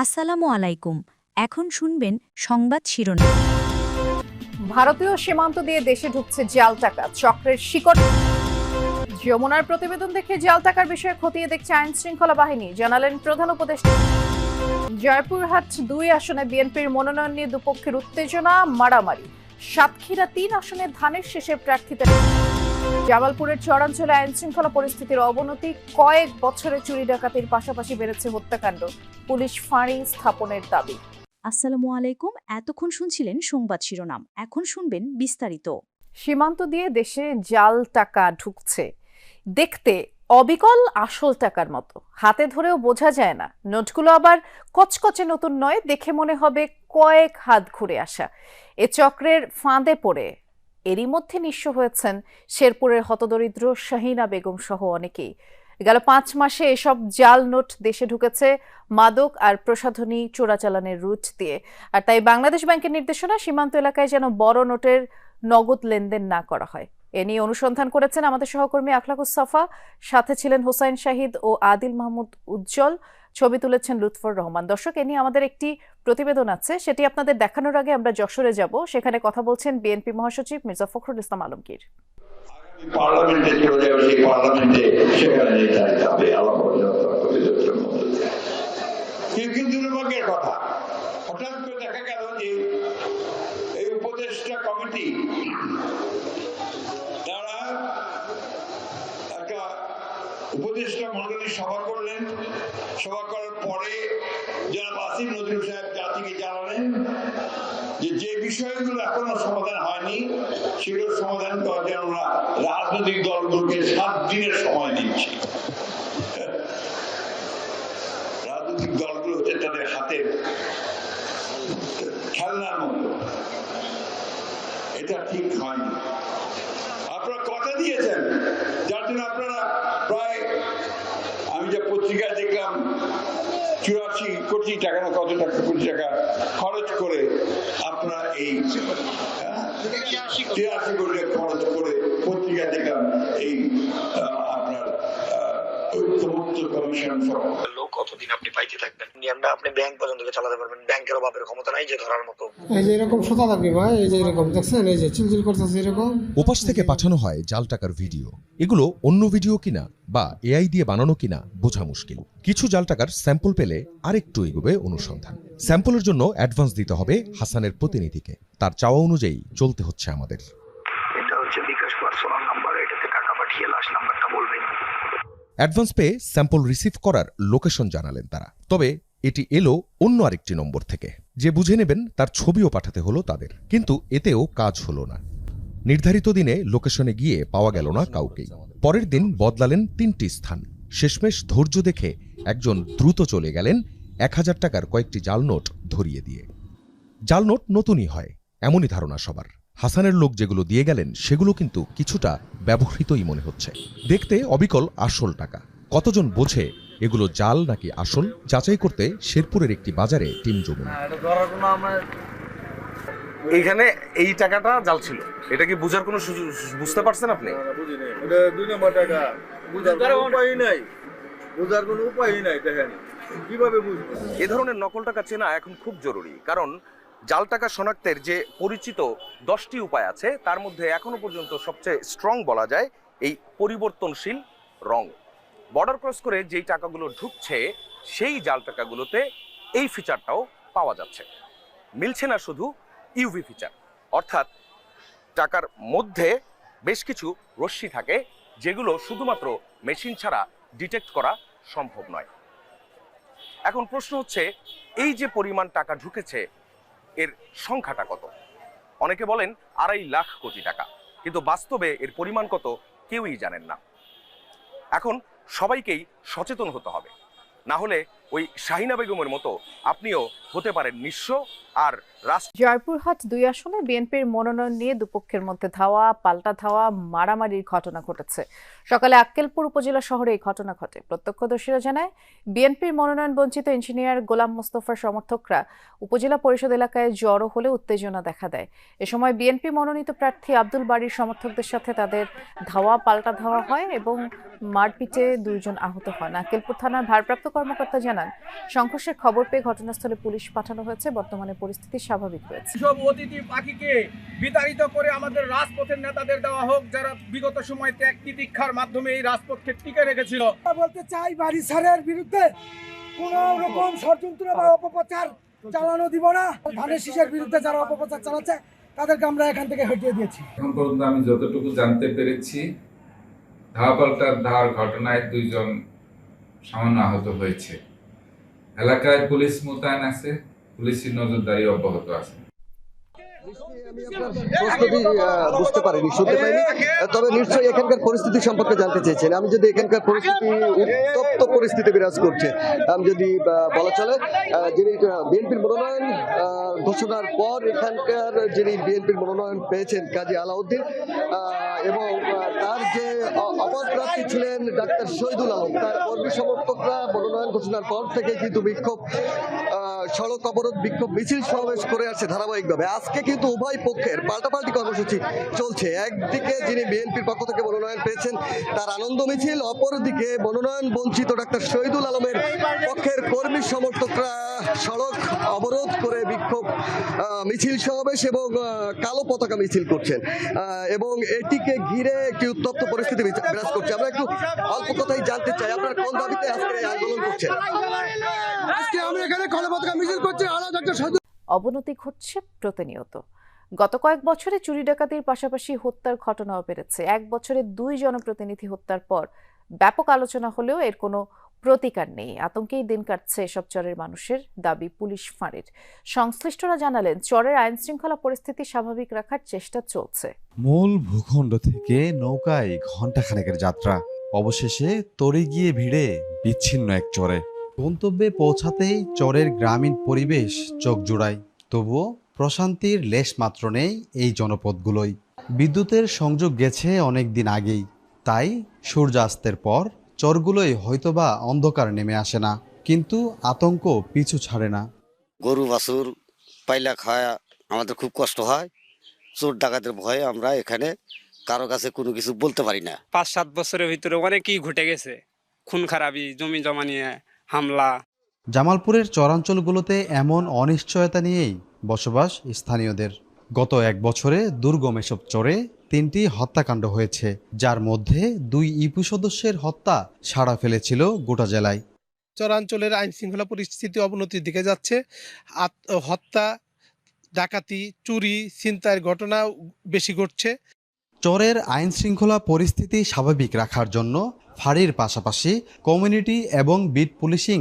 আসসালামু আলাইকুম। এখন শুনবেন সংবাদ শিরোনাম। ভারতীয় সীমান্ত দিয়ে দেশে ঢুকছে জাল টাকা, চক্রের শিকড়। যমুনার প্রতিবেদন দেখে জাল টাকার বিষয়ে খতিয়ে দেখছে আইন শৃঙ্খলা বাহিনী, জানালেন প্রধান উপদেষ্টা। জয়পুরহাট ২ আসনে বিএনপির মনোনয়ন নিয়ে দুপক্ষের উত্তেজনা, মারামারি। সাতক্ষীরা ৩ আসনে ধানের শেষে প্রার্থীদের। জামালপুরের চরাঞ্চলে আইন শৃঙ্খলা পরিস্থিতির অবনতি, কয়েক বছরে চুরি ডাকাতির পাশাপাশি বেড়েছে হত্যাকাণ্ড, পুলিশ ফাঁড়ি স্থাপনের দাবি। আসসালামু আলাইকুম। এতক্ষণ শুনছিলেন সংবাদ শিরোনাম, এখন শুনবেন বিস্তারিত। সীমান্ত দিয়ে দেশে জাল টাকা ঢুকছে, দেখতে অবিকল আসল টাকার মতো, হাতে ধরেও বোঝা যায় না। নোটগুলো আবার কচকচে নতুন নয়, দেখে মনে হবে কয়েক হাত ঘুরে আসা। এ চক্রের ফাঁদে পড়ে এরই মধ্যে নিঃস্ব হয়েছেন শেরপুরের হতদরিদ্র শাহিনা বেগম সহ অনেকেই। গেল ৫ মাসে এসব জাল নোট দেশে ঢুকেছে মাদক আর প্রসাধনী চোরাচালানের রুট দিয়ে। আর তাই বাংলাদেশ ব্যাংকের নির্দেশনা, সীমান্ত এলাকায় যেন বড় নোটের নগদ লেনদেন না করা হয়। এ নিয়ে অনুসন্ধান করেছেন আমাদের সহকর্মী আখলাকুস সাফা, সাথে ছিলেন হোসাইন শাহিদ ও আদিল মাহমুদ উজ্জ্বল, ছবি তুলেছেন লুৎফর রহমান। দর্শক, এ নিয়ে আমাদের একটি প্রতিবেদন আছে, সেটি আপনাদের দেখানোর আগে আমরা যশোরে যাব। সেখানে কথা বলছেন বিএনপি মহাসচিব মির্জা ফখরুল ইসলাম আলমগীর। পার্লামেন্টে চলে যাবে, সেই পার্লামেন্টে সেখানে নির্ধারিত হবে কিন্তু দুর্ভাগ্যের কথা, হঠাৎ করে দেখা গেল যে এই উপদেষ্টা কমিটি তারা একটা উপদেষ্টা মন্ডলী সভা করলেন। সভা করার পরে জনাব আসিফ নজরুল সাহেব জাতিকে জানালেন যে বিষয়গুলো এখনো সমাধান হয়নি সেগুলো সমাধান করার জন্য আমরা রাজনৈতিক দলগুলোকে 7 দিনের সময় দিচ্ছি। রাজনৈতিক দলগুলো হচ্ছে তাদের হাতের খেলনার মতো, এটা ঠিক হয়নি। আপনারা কথা দিয়েছেন, যার জন্য আপনারা প্রায়, আমি যা পত্রিকায় দেখলাম, 84 কোটি টাকা না কত টাকা, কোটি টাকা খরচ করে আপনারা এই 83 কোটি খরচ করে পত্রিকা দেখলাম এই আপনার ঐক্যমত্য কমিশন। কতদিন আপনি পাইতে থাকবেন? আপনি ব্যাংক পর্যন্ত চালাতে পারবেন, ব্যাংকেরও বাপের ক্ষমতা নাই যে ধরার মতো। এই যে এরকম সোতা থাকবে ভাই, এই যে এরকম দেখছেন, এই যে চিলচিল করতেছে এরকম। ওপাশ থেকে পাঠানো হয় জাল টাকার ভিডিও। এগুলো অন্য ভিডিও কিনা বা এআই দিয়ে বানানো কিনা বোঝা মুশকিল। কিছু জাল টাকার স্যাম্পল পেলে আরেকটু এগোবে অনুসন্ধান। স্যাম্পলের জন্য অ্যাডভান্স দিতে হবে হাসানের প্রতিনিধিকে, তার চাওয়া অনুযায়ী চলতে হচ্ছে আমাদের। এটা হচ্ছে বিকাশ পার্সোনাল নাম্বার, এটাতে টাকা পাঠিয়ে লাশ নাম্বারটা বলবেন। অ্যাডভান্স পেয়ে স্যাম্পল রিসিভ করার লোকেশন জানালেন তারা, তবে এটি এলো অন্য আরেকটি নম্বর থেকে। যে বুঝে নেবেন তার ছবিও পাঠাতে হলো তাদের, কিন্তু এতেও কাজ হলো না। নির্ধারিত দিনে লোকেশনে গিয়ে পাওয়া গেল না কাউকেই। পরের দিন বদলালেন 3টি স্থান। শেষমেশ ধৈর্য দেখে একজন দ্রুত চলে গেলেন 1000 টাকার কয়েকটি জাল নোট ধরিয়ে দিয়ে। জাল নোট নতুনই হয় এমনই ধারণা সবার। হাসানের লোক যেগুলো দিয়ে গেলেন সেগুলো কিন্তু কিছুটা ব্যবহৃতই মনে হচ্ছে। দেখতে অবিকল আসল টাকা। কতজন বোঝে এগুলো জাল নাকি আসল, যাচাই করতে শেরপুরের একটি বাজারে টিম যমুনা। এইখানে এই টাকাটা জাল ছিল, এটা কি বুঝার কোনো বুঝতে পারছেন আপনি? এটা 2 নম্বর টাকা, বুঝার কোনো উপায়ই নাই। দেখেন কিভাবে বুঝবো? এ ধরনের নকল টাকা চেনা এখন খুব জরুরি, কারণ জাল টাকা শনাক্তের যে পরিচিত 10টি উপায় আছে তার মধ্যে এখনো পর্যন্ত সবচেয়ে স্ট্রং বলা যায় এই পরিবর্তনশীল রং। বর্ডার ক্রস করে যেই টাকাগুলো ঢুকছে সেই জাল টাকাগুলোতে এই ফিচারটাও পাওয়া যাচ্ছে। মিলছে না শুধু ইউভি ফিচার, অর্থাৎ টাকার মধ্যে বেশ কিছু রশ্মি থাকে যেগুলো শুধুমাত্র মেশিন ছাড়া ডিটেক্ট করা সম্ভব নয়। এখন প্রশ্ন হচ্ছে, এই যে পরিমাণ টাকা ঢুকেছে এর সংখ্যাটা কত? অনেকে বলেন 2.5 লাখ কোটি টাকা, কিন্তু বাস্তবে এর পরিমাণ কত কেউই জানেন না। এখন সবাইকেই সচেতন হতে হবে, না হলে ওই শাহিনা বেগমের মতো আপনিও হতে পারেন নিঃস্ব আর জয়পুরহাট 2 আসনে বিএনপির মনোনয়ন নিয়ে দুপক্ষের মধ্যে ধাওয়া পাল্টা ধাওয়া, মারামারির ঘটনা ঘটেছে। সকালে আক্কেলপুর উপজেলা শহরে এই ঘটনা ঘটে। প্রত্যক্ষদর্শীরা জানায়, বিএনপির মনোনয়ন বঞ্চিত ইঞ্জিনিয়ার গোলাম মোস্তফার সমর্থকরা উপজেলা পরিষদ এলাকায় জড়ো হলে উত্তেজনা দেখা দেয়। এ সময় বিএনপি মনোনীত প্রার্থী আব্দুল বারীর সমর্থকদের সাথে তাদের ধাওয়া পাল্টা ধাওয়া হয় এবং মারপিটে 2 জন আহত হন। আক্কেলপুর থানার ভারপ্রাপ্ত কর্মকর্তা জানান, জানান, সংঘর্ষের খবর পেয়ে ঘটনাস্থলে পুলিশ পাঠানো হয়েছে। বর্তমানে পরিস্থিতি স্বাভাবিক রয়েছে। সব অতিথি পাখিকে বিতাড়িত করে আমাদের রাজপথের নেতাদের দেওয়া হোক, যারা বিগত সময় ত্যাগ তিতিক্ষার মাধ্যমে এই রাজপথকে টিকে রেখেছিল। বলতে চাই, বাড়ি সারের বিরুদ্ধে কোনো রকম ষড়যন্ত্র বা অপপ্রচার চালানো দিব না। ধানের শীষের বিরুদ্ধে যারা অপপ্রচার চালাচ্ছে তাদেরকে আমরা এখান থেকে হটিয়ে দিয়েছি। এখন পর্যন্ত আমি যতটুকু জানতে পেরেছি, ধাওয়া ধার ঘটনায় 2 জন সামান্য আহত হয়েছে। এলাকায় পুলিশ মোতায়েন আছে, পুলিশের নজরদারি অব্যাহত আছে। আমি আপনার প্রশ্নটি বুঝতে পারিনি, শুনতে পাইনি, তবে নিশ্চয়ই এখানকার পরিস্থিতি সম্পর্কে জানতে চেয়েছেন। আমি যদি এখানকার পরিস্থিতি উত্তপ্ত পরিস্থিতি বিরাজ করছে, আমি যদি বলা চলে, যিনি বিএনপির মনোনয়ন ঘোষণার পর এখানকার যিনি বিএনপির মনোনয়ন পেয়েছেন কাজী আলাউদ্দিন, এবং তার যে অপর প্রার্থী ছিলেন ডাক্তার শহীদুল আলম, তার কর্মী সমর্থকরা মনোনয়ন ঘোষণার পর থেকে কিন্তু বিক্ষোভ, সড়ক অবরোধ, বিক্ষোভ মিছিল সমাবেশ করে আসছে ধারাবাহিকভাবে। আজকে কিন্তু উভয় পক্ষের পাল্টাপাল্টি কর্মসূচি চলছে। একদিকে যিনি বিএনপির পক্ষ থেকে মনোনয়ন পেয়েছেন তার আনন্দ মিছিল, অপরদিকে মনোনয়ন বঞ্চিত ডাক্তার শহীদুল আলমের পক্ষের কর্মী সমর্থকরা সড়ক অবরোধ করে বিক্ষোভ মিছিল সমাবেশ এবং কালো পতাকা মিছিল করছেন, এবং এটিকে ঘিরে একটি উত্তপ্ত পরিস্থিতি বিরাজ করছে। আমরা একটু অল্প কথাই জানতে চাই, আপনারা কোন দাবিতে আজকে এই আন্দোলন করছেন? আজকে আমরা এখানে কালো পতাকা মিছিল করছি। অবনতি ঘটছে প্রতিনিয়ত। গত কয়েক বছরে চুরি ডাকাতির পাশাপাশি হত্যার ঘটনাও বেড়েছে। 1 বছরে 2 জনপ্রতিনিধি হত্যার পর ব্যাপক আলোচনা হলেও এর কোনো প্রতিকার নেই। আতঙ্কেই দিন কাটছে এসব চরের মানুষের, দাবি পুলিশ ফাঁড়ির। সংশ্লিষ্টরা জানালেন, চরের আইন শৃঙ্খলা পরিস্থিতি স্বাভাবিক রাখার চেষ্টা চলছে। মূল ভূখণ্ড থেকে নৌকায় ঘণ্টাখানেকের যাত্রা, অবশেষে তরে গিয়ে ভিড়ে বিচ্ছিন্ন এক চরে। গন্তব্যে পৌঁছাতেই চরের গ্রামীণ পরিবেশ চোখ জুড়ায়। তবুও প্রশান্তির লেশ মাত্র নেই এই জনপদগুলোই। বিদ্যুতের সংযোগ গেছে অনেক দিন আগেই, তাই সূর্যাস্তের পর চরগুলোই হয়তোবা অন্ধকার নেমে আসে না, কিন্তু আতঙ্ক পিছু ছাড়ে না। গরু বাছুর পাইলা খাওয়া আমাদের খুব কষ্ট হয়। চোর ডাকাতের ভয়ে আমরা এখানে কারো কাছে কোনো কিছু বলতে পারি না। 5-7 বছরের ভিতরে অনেকই ঘটে গেছে, খুন খারাপি, জমি জমা নিয়ে হামলা। জামালপুরের চরাঞ্চলগুলোতে এমন অনিশ্চয়তা নিয়েই বসবাস স্থানীয়দের। গত 1 বছরে দুর্গম এসব চরে 3টি হত্যাকাণ্ড হয়েছে, যার মধ্যে 2 ইপু সদস্যের হত্যা সাড়া ফেলেছিল গোটা জেলায়। চরাঞ্চলের আইন শৃঙ্খলা পরিস্থিতি অবনতির দিকে যাচ্ছে। হত্যা, ডাকাতি, চুরি, ছিনতাইয়ের ঘটনা বেশি ঘটছে। চরের আইন শৃঙ্খলা পরিস্থিতি স্বাভাবিক রাখার জন্য ফাঁড়ির পাশাপাশি কমিউনিটি এবং বিট পুলিশিং